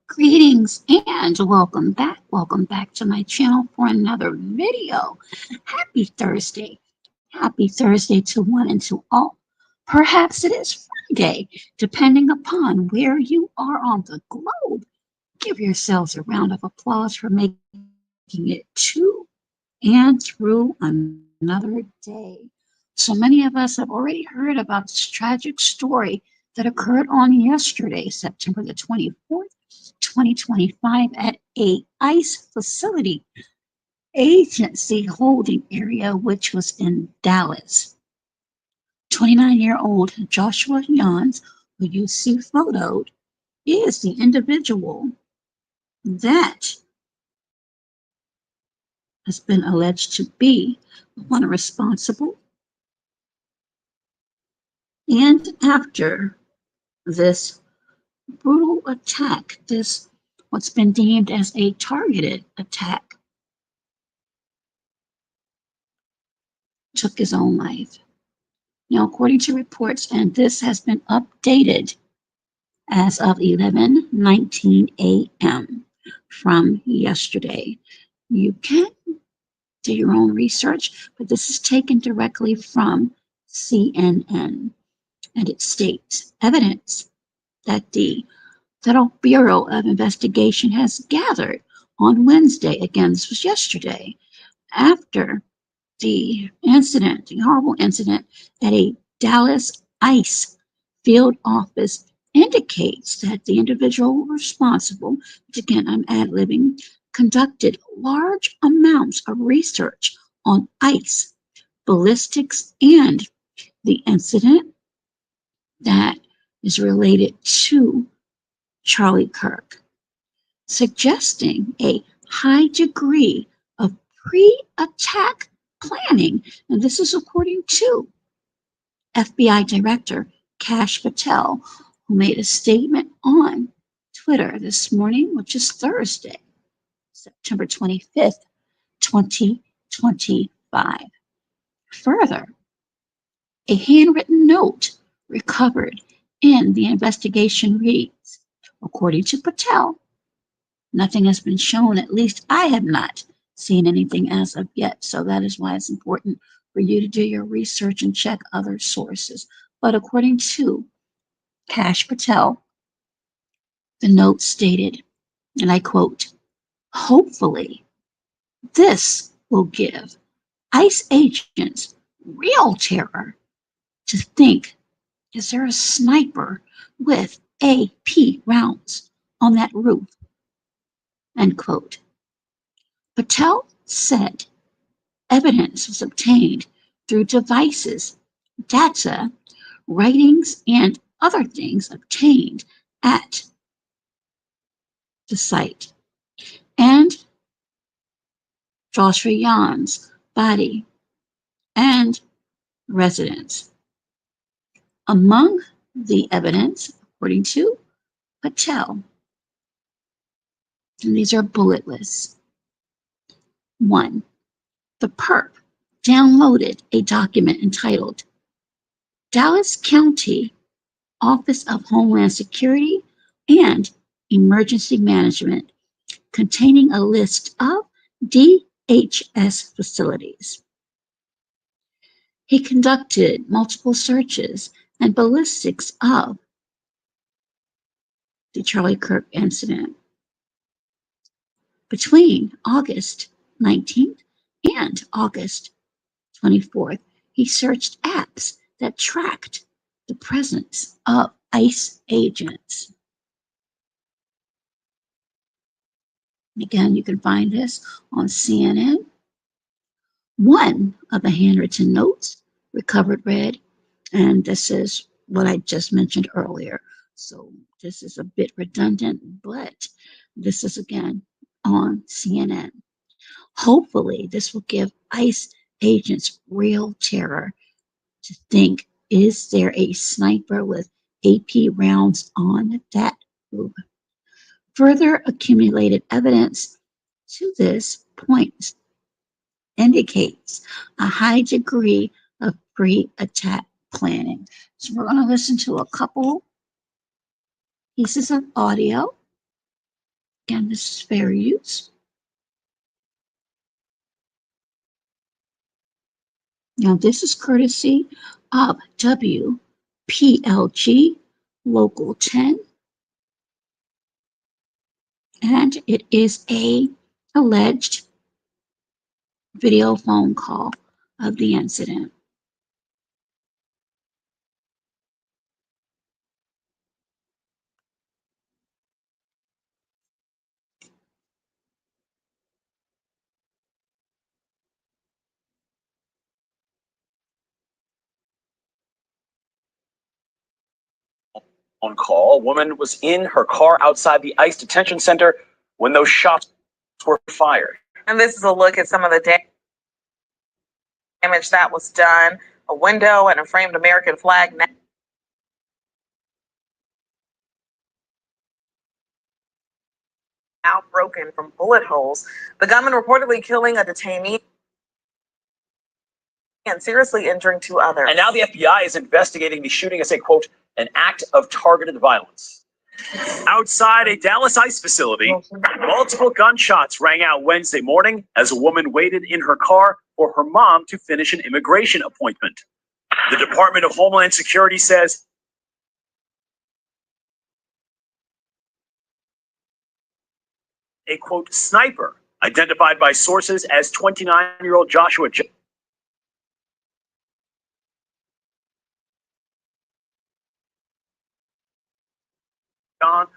Greetings and welcome back. Welcome back to my channel for another video. Happy Thursday. Happy Thursday to one and to all. Perhaps it is Friday, depending upon where you are on the globe. Give yourselves a round of applause for making it to and through another day. So many of us have already heard about this tragic story that occurred on yesterday, September the 24th, 2025, at a ICE facility agency holding area, which was in Dallas. 29-year-old Joshua Yans, who you see photoed, is the individual that has been alleged to be the one responsible. And after this brutal attack, this what's been deemed as a targeted attack, took his own life. Now, according to reports, and this has been updated as of 11:19 a.m. from yesterday. You can do your own research, but this is taken directly from CNN, and it states evidence that the Federal Bureau of Investigation has gathered on Wednesday, again, this was yesterday, after the incident, the horrible incident at a Dallas ICE field office, indicates that the individual responsible, which again I'm ad-libbing, conducted large amounts of research on ICE, ballistics, and the incident that is related to Charlie Kirk, suggesting a high degree of pre-attack planning. And this is according to FBI Director KASH Patel, who made a statement on Twitter this morning, which is Thursday, September 25th, 2025. Further, a handwritten note recovered in the investigation reads, according to Patel, nothing has been shown, at least I have not seen anything as of yet. So that is why it's important for you to do your research and check other sources. But according to KASH Patel, the note stated, and I quote, hopefully this will give ICE agents real terror to think, is there a sniper with AP rounds on that roof? End quote. Patel said evidence was obtained through devices, data, writings, and other things obtained at the site, and Joshua Yan's body and residence. Among the evidence, according to Patel, and these are bullet lists. 1. The perp downloaded a document entitled Dallas County Office of Homeland Security and Emergency Management, containing a list of DHS facilities. He conducted multiple searches and ballistics of the Charlie Kirk incident. Between August 19th and August 24th, he searched apps that tracked the presence of ICE agents. Again, you can find this on CNN. One of the handwritten notes recovered read, and this is what I just mentioned earlier. So this is a bit redundant, but this is again on CNN. Hopefully, this will give ICE agents real terror to think, is there a sniper with AP rounds on that roof? Further accumulated evidence to this point indicates a high degree of pre-attack planning. So we're going to listen to a couple pieces of audio Again, this is fair use. Now, this is courtesy of WPLG Local 10, and it is a alleged video phone call of the incident. On call, a woman was in her car outside the ICE detention center when those shots were fired. And this is a look at some of the damage that was done. A window and a framed American flag now broken from bullet holes. The gunman reportedly killing a detainee and seriously injuring 2 others. And now the FBI is investigating the shooting as a, quote, an act of targeted violence. Outside a Dallas ICE facility, multiple gunshots rang out Wednesday morning as a woman waited in her car for her mom to finish an immigration appointment. The Department of Homeland Security says a, quote, sniper, identified by sources as 29-year-old Joshua John,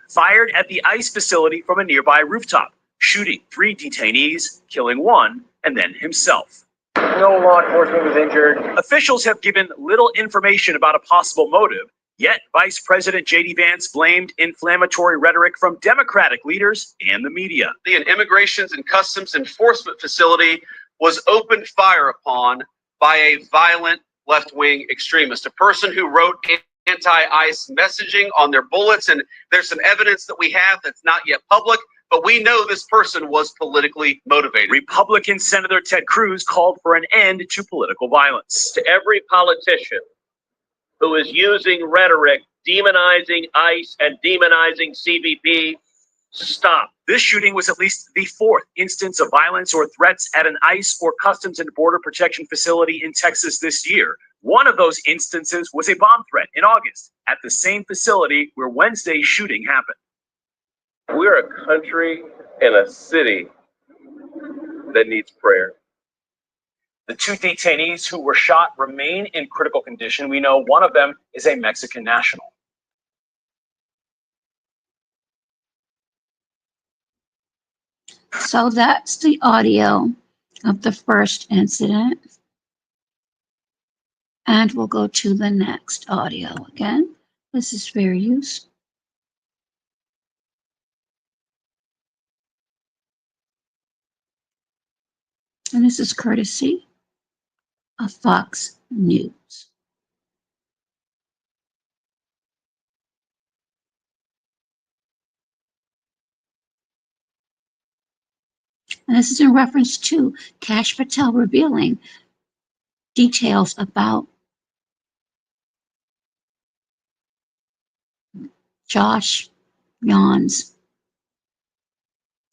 fired at the ICE facility from a nearby rooftop, shooting 3 detainees, killing 1, and then himself. No law enforcement was injured. Officials have given little information about a possible motive, yet Vice President J.D. Vance blamed inflammatory rhetoric from Democratic leaders and the media. An Immigrations and Customs Enforcement facility was opened fire upon by a violent left-wing extremist, a person who wrote anti-ICE messaging on their bullets, and there's some evidence that we have that's not yet public, but we know this person was politically motivated. Republican Senator Ted Cruz called for an end to political violence. To every politician who is using rhetoric, demonizing ICE and demonizing CBP, stop. This shooting was at least the 4th instance of violence or threats at an ICE or Customs and Border Protection facility in Texas this year. One of those instances was a bomb threat in August at the same facility where Wednesday's shooting happened. We're a country and a city that needs prayer. The 2 detainees who were shot remain in critical condition. We know one of them is a Mexican national. So that's the audio of the first incident. And we'll go to the next audio again. This is fair use. And this is courtesy of Fox News. And this is in reference to KASH PATEL revealing details about Josh Yon's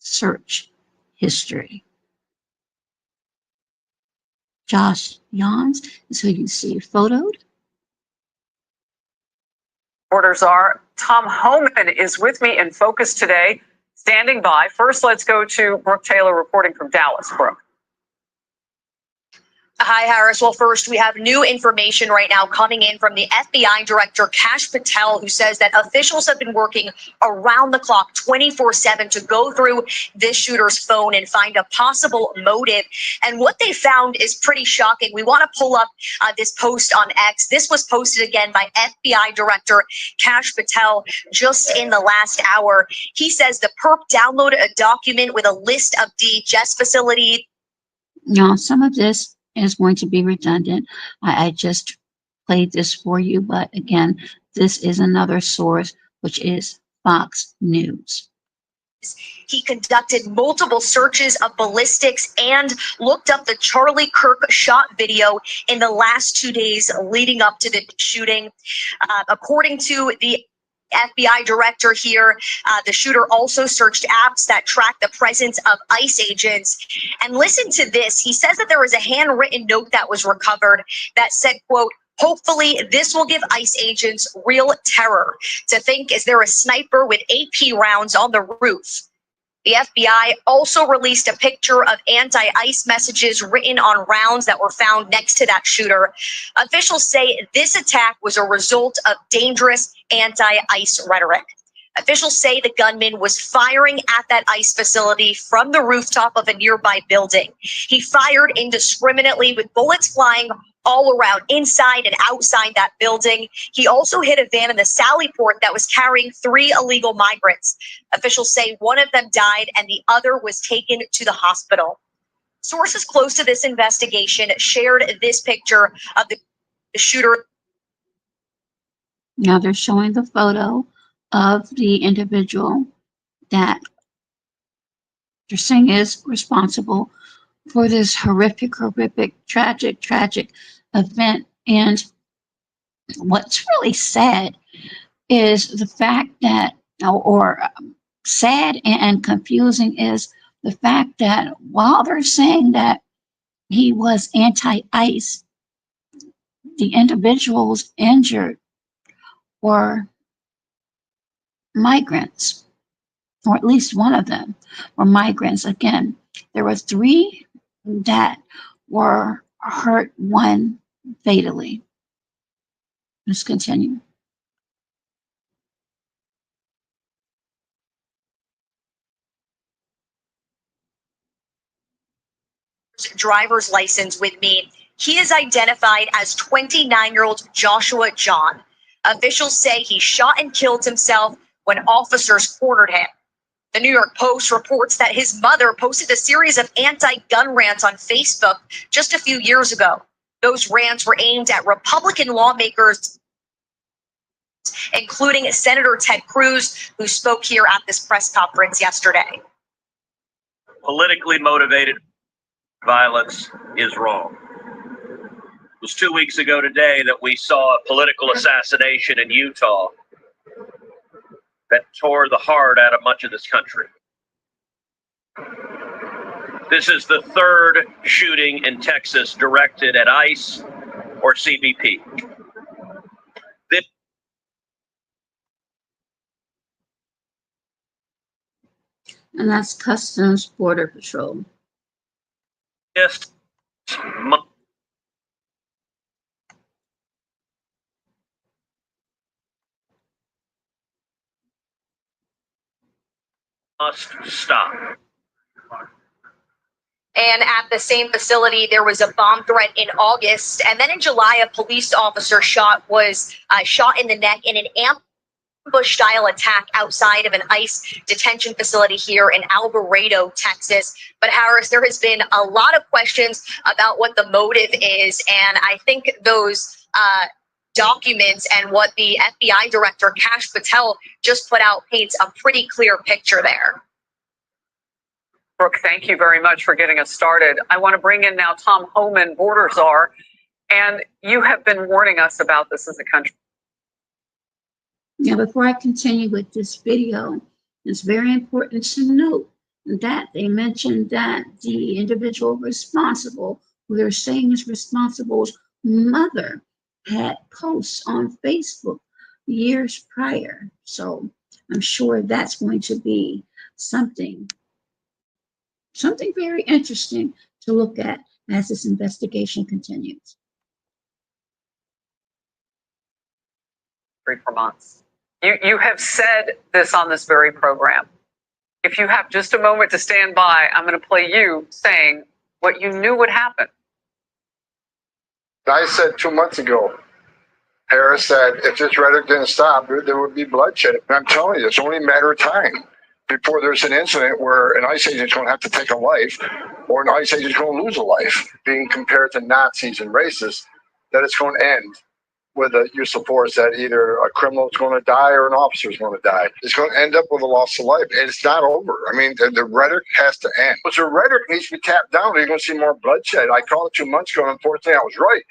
search history. Josh Yons is who you see photoed. Reporters are. Tom Homan is with me in focus today, standing by. First, let's go to Brooke Taylor reporting from Dallas. Brooke. Hi, Harris. Well, first, we have new information right now coming in from the FBI Director KASH PATEL, who says that officials have been working around the clock 24/7 to go through this shooter's phone and find a possible motive. And what they found is pretty shocking. We want to pull up this post on X. This was posted again by FBI Director KASH PATEL just in the last hour. He says the perp downloaded a document with a list of DHS facilities. Now, some of this is going to be redundant. I just played this for you, but again, this is another source, which is Fox News. He conducted multiple searches of ballistics and looked up the Charlie Kirk shot video in the last 2 days leading up to the shooting. According to the FBI director here. The shooter also searched apps that track the presence of ICE agents. And listen to this. He says that there was a handwritten note that was recovered that said, quote, "Hopefully this will give ICE agents real terror to think, is there a sniper with AP rounds on the roof?" The FBI also released a picture of anti-ICE messages written on rounds that were found next to that shooter. Officials say this attack was a result of dangerous anti-ICE rhetoric. Officials say the gunman was firing at that ICE facility from the rooftop of a nearby building. He fired indiscriminately with bullets flying all around, inside and outside that building. He also hit a van in the Sally Port that was carrying 3 illegal migrants. Officials say one of them died and the other was taken to the hospital. Sources close to this investigation shared this picture of the shooter. Now they're showing the photo of the individual that they're saying is responsible for this horrific, tragic event. And what's really sad is the fact that, or sad and confusing is the fact that while they're saying that he was anti-ICE, the individuals injured were migrants, or at least one of them were migrants. Again, there were 3 that were hurt, 1 fatally. Let's continue. Driver's license with me. He is identified as 29-year-old Joshua John. Officials say he shot and killed himself when officers cornered him. The New York Post reports that his mother posted a series of anti-gun rants on Facebook just a few years ago. Those rants were aimed at Republican lawmakers, including Senator Ted Cruz, who spoke here at this press conference yesterday. Politically motivated violence is wrong. It was 2 weeks ago today that we saw a political assassination in Utah that tore the heart out of much of this country. This is the 3rd shooting in Texas directed at ICE or CBP. And that's Customs Border Patrol. Just must stop. And at the same facility, there was a bomb threat in August. And then in July, a police officer was shot in the neck in an ambush-style attack outside of an ICE detention facility here in Alvarado, Texas. But Harris, there has been a lot of questions about what the motive is. And I think those documents and what the FBI director, KASH Patel, just put out paints a pretty clear picture there. Brooke, thank you very much for getting us started. I want to bring in now Tom Homan, border czar, and you have been warning us about this as a country. Now, before I continue with this video, it's very important to note that they mentioned that the individual responsible, who they're saying is responsible's mother, had posts on Facebook years prior. So I'm sure that's going to be something very interesting to look at as this investigation continues. 3 for months. You have said this on this very program. If you have just a moment to stand by, I'm going to play you saying what you knew would happen. I said 2 months ago, Harris said, if this rhetoric didn't stop, there would be bloodshed. And I'm telling you, it's only a matter of time before there's an incident where an ICE agent's going to have to take a life, or an ICE agent's going to lose a life, being compared to Nazis and racists, that it's going to end with a use of force, that either a criminal is going to die or an officer is going to die. It's going to end up with a loss of life, and it's not over. I mean, the rhetoric has to end. But the rhetoric needs to be tapped down, or you're going to see more bloodshed. I called it 2 months ago, and unfortunately, I was right.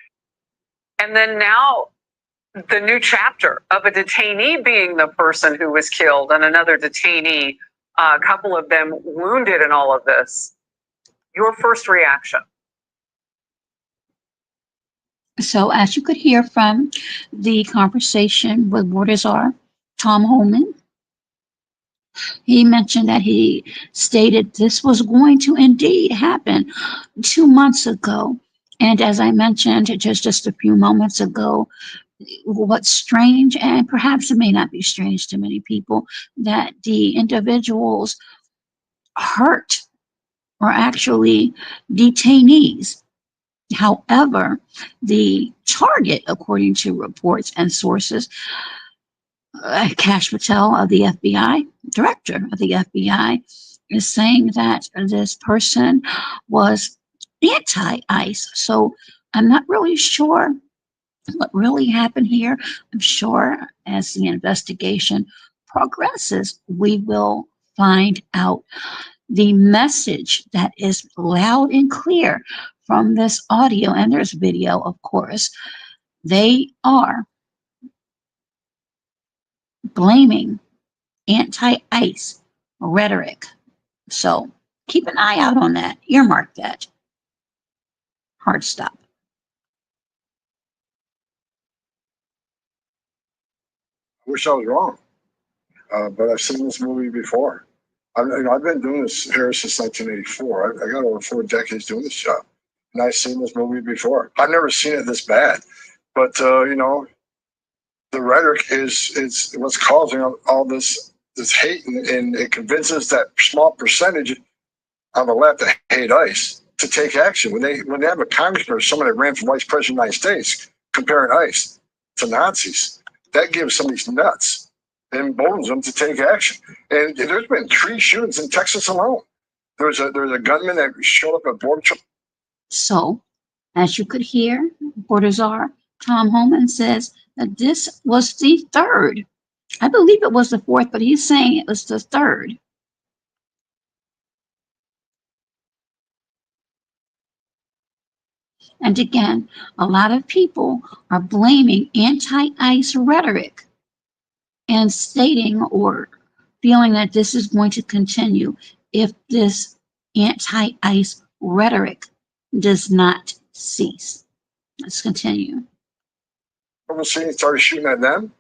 And then now the new chapter of a detainee being the person who was killed and another detainee, a couple of them wounded in all of this. Your first reaction? So as you could hear from the conversation with Borderzar, Tom Holman, he mentioned that he stated this was going to indeed happen 2 months ago. And as I mentioned just a few moments ago, what's strange, and perhaps it may not be strange to many people, that the individuals hurt are actually detainees. However, the target, according to reports and sources, KASH Patel of the FBI, director of the FBI, is saying that this person was anti-ICE. So I'm not really sure what really happened here. I'm sure as the investigation progresses, we will find out. The message that is loud and clear from this audio, and there's video, of course, they are blaming anti-ICE rhetoric. So keep an eye out on that. Earmark that. Hard stop. I wish I was wrong, but I've seen this movie before. I've been doing this here since 1984. I got over 4 decades doing this job, and I've seen this movie before. I've never seen it this bad, but the rhetoric is what's causing all this hate, and it convinces that small percentage on the left that hate ICE to take action. When they have a congressman or someone that ran for vice president of the United States comparing ICE to Nazis, that gives some of these nuts and emboldens them to take action. And there's been 3 shootings in Texas alone. There's a gunman that showed up at border. So, as you could hear, Borderzar Tom Holman says that this was the 3rd. I believe it was the 4th, but he's saying it was the 3rd. And again, a lot of people are blaming anti-ICE rhetoric and stating or feeling that this is going to continue if this anti-ICE rhetoric does not cease. Let's continue. Overseas started shooting at them.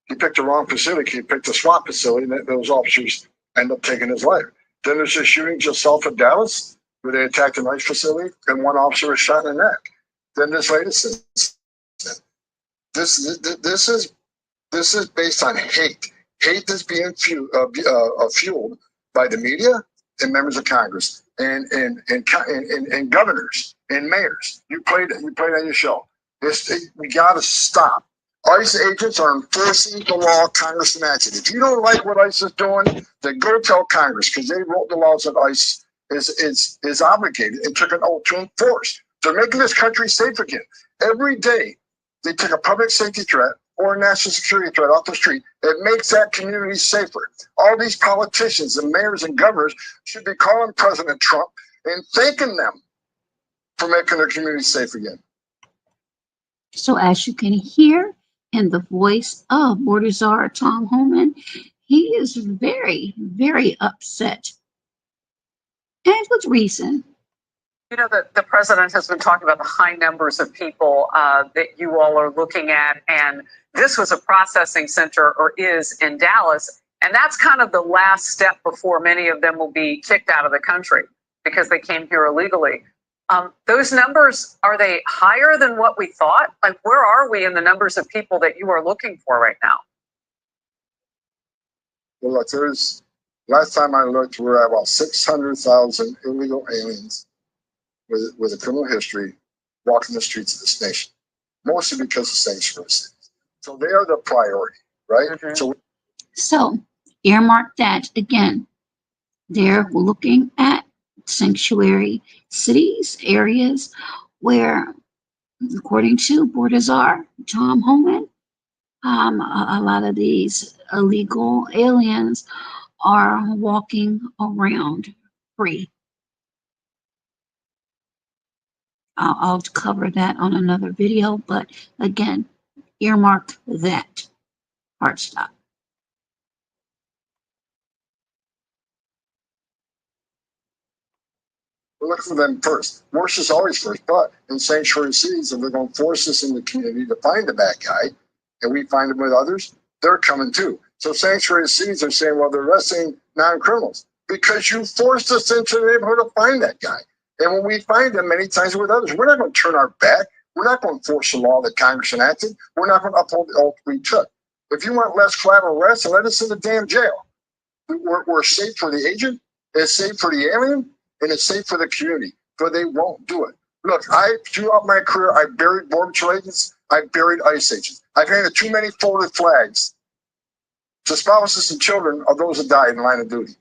He picked the wrong facility. He picked the SWAT facility, and those officers end up taking his life. Then there's a shooting just south of Dallas where they attacked an ICE facility, and 1 officer was shot in the neck. Then this latest incident. This is based on hate. Hate that's being fueled by the media and members of Congress and governors and mayors. You played on your show. We got to stop. ICE agents are enforcing the law Congress enacted. If you don't like what ICE is doing, then go tell Congress, because they wrote the laws that ICE is obligated and took an oath to enforce. They're making this country safe again. Every day they take a public safety threat or a national security threat off the street, it makes that community safer. All these politicians and mayors and governors should be calling President Trump and thanking them for making their community safe again. So as you can hear in the voice of Borderzar Tom Holman, he is very, very upset. And with reason. You know, the president has been talking about the high numbers of people that you all are looking at. And this was a processing center, or is, in Dallas. And that's kind of the last step before many of them will be kicked out of the country because they came here illegally. Those numbers, are they higher than what we thought? Like, where are we in the numbers of people that you are looking for right now? Well, look, last time I looked, we're at about 600,000 illegal aliens with a criminal history walking the streets of this nation, mostly because of sanctuary cities. So they are the priority, right? Mm-hmm. So earmark that again. They're looking at sanctuary cities, areas where, according to Borderzar Tom Holman, a lot of these illegal aliens are walking around free. I'll cover that on another video, but again, Earmark that. Hard stop. We're looking for them first. Worse is always first, but in sanctuary cities, if they're going to force us in the community to find the bad guy, and we find them with others, they're coming too. So sanctuary cities are saying, well, they're arresting non-criminals because you forced us into the neighborhood to find that guy. And when we find them many times with others, we're not going to turn our back. We're not going to force the law that Congress enacted. We're not going to uphold the oath we took. If you want less collateral arrests, let us in the damn jail. We're safe for the agent, it's safe for the alien, and it's safe for the community, but they won't do it. Look, throughout my career, I buried Border Patrol agents, I buried ICE agents. I've handed too many folded flags to spouses and children of those that died in line of duty.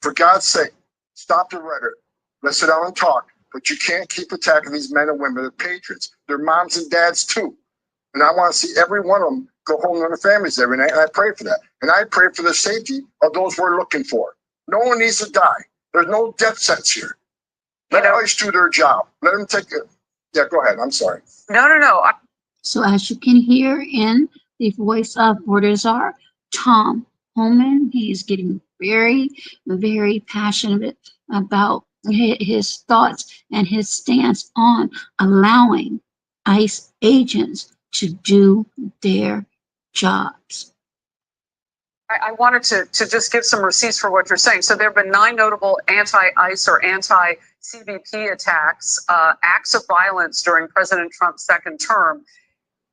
For God's sake, stop the rhetoric. Let's sit down and talk, but you can't keep attacking these men and women. They're patriots. They're moms and dads too. And I want to see every one of them go home to their families every night, and I pray for that. And I pray for the safety of those we're looking for. No one needs to die. There's no death sentence here. Let ICE do their job. Let them take it. Yeah, go ahead. I'm sorry. No. So as you can hear in the voice of Border Czar, Tom Homan, he is getting very, very passionate about his thoughts and his stance on allowing ICE agents to do their jobs. I wanted to just give some receipts for what you're saying. So there have been 9 notable anti-ICE or anti-CBP attacks, acts of violence during President Trump's second term.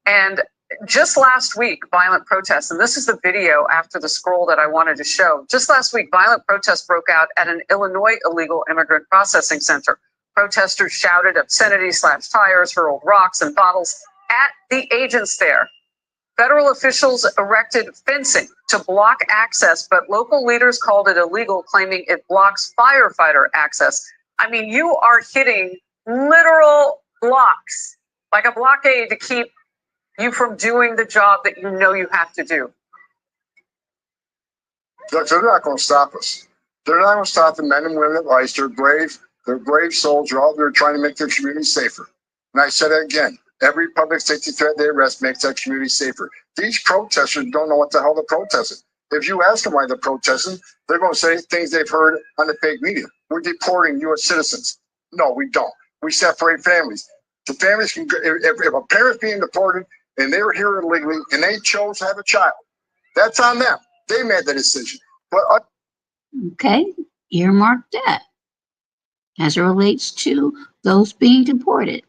And just last week, violent protests, and this is the video after the scroll that I wanted to show. Just last week, violent protests broke out at an Illinois illegal immigrant processing center. Protesters shouted obscenities, slashed tires, hurled rocks and bottles at the agents there. Federal officials erected fencing to block access, but local leaders called it illegal, claiming it blocks firefighter access. I mean, you are hitting literal blocks, like a blockade to keep you from doing the job that you know you have to do. Look, they're not going to stop us. They're not going to stop the men and women of ICE. They're brave. They're brave souls. They're trying to make their community safer. And I said it again. Every public safety threat they arrest makes that community safer. These protesters don't know what the hell they're protesting. If you ask them why they're protesting, they're going to say things they've heard on the fake media. We're deporting U.S. citizens. No, we don't. We separate families. The families can, if a parent's being deported and they were here illegally and they chose to have a child, that's on them. They made the decision. But Okay, earmark that as it relates to those being deported.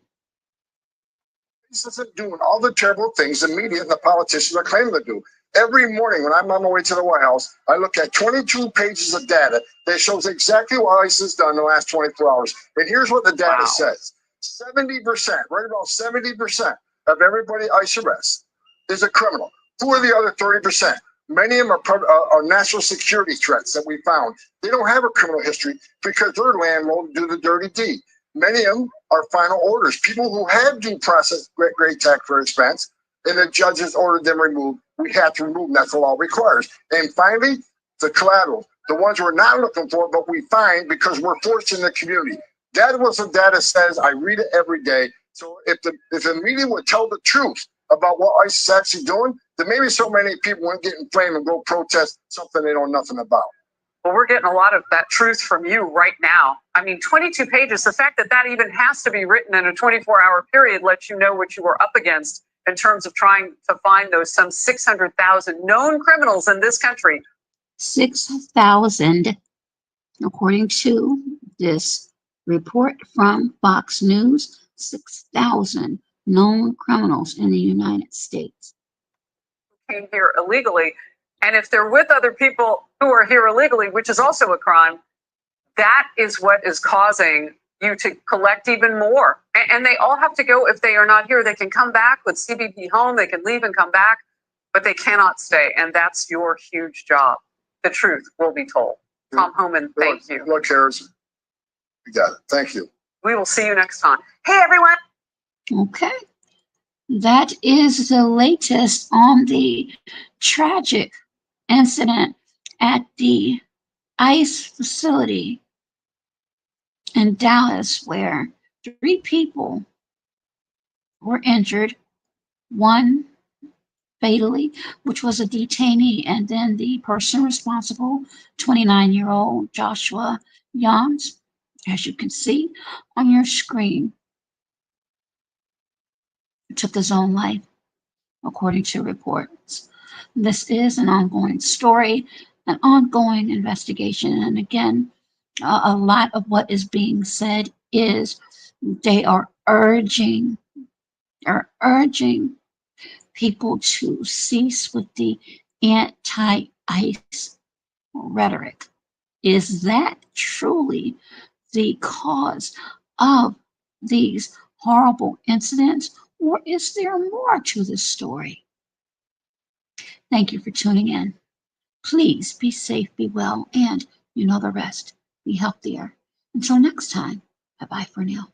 this isn't doing all the terrible things the media and the politicians are claiming to do. Every morning when I'm on my way to the White House, I look at 22 pages of data that shows exactly what ICE has done in the last 24 hours. And here's what the data says. 70%, right about 70% of everybody ICE arrests is a criminal. Who are the other 30%? Many of them are national security threats that we found. They don't have a criminal history because their landlord do the dirty deed. Many of them are final orders. People who had due process, great taxpayer expense, and the judges ordered them removed. We have to remove them. That's the law requires. And finally, the collateral, the ones we're not looking for, but we find because we're forcing the community. That was what the data says. I read it every day. So if the media would tell the truth about what ICE is actually doing, then maybe so many people wouldn't get inflamed and go protest something they know nothing about. Well, we're getting a lot of that truth from you right now. I mean, 22 pages, the fact that that even has to be written in a 24-hour period lets you know what you were up against in terms of trying to find those some 600,000 known criminals in this country. 6,000, according to this report from Fox News, 6,000 known criminals in the United States. Came here illegally. And if they're with other people who are here illegally, which is also a crime, that is what is causing you to collect even more. And they all have to go. If they are not here, they can come back with CBP home. They can leave and come back, but they cannot stay. And that's your huge job. The truth will be told. Tom Homan, thank you. Look, Harrison, you got it. Thank you. We will see you next time. Hey, everyone. Okay. That is the latest on the tragic incident at the ICE facility in Dallas, where 3 people were injured, 1 fatally, which was a detainee, and then the person responsible, 29-year-old Joshua Yans, as you can see on your screen, took his own life, according to reports. This is an ongoing story, an ongoing investigation, and again, a lot of what is being said is they are urging people to cease with the anti-ICE rhetoric. Is that truly the cause of these horrible incidents, or is there more to this story? Thank you for tuning in. Please be safe, be well, and you know the rest. Be healthier. Until next time, bye-bye for now.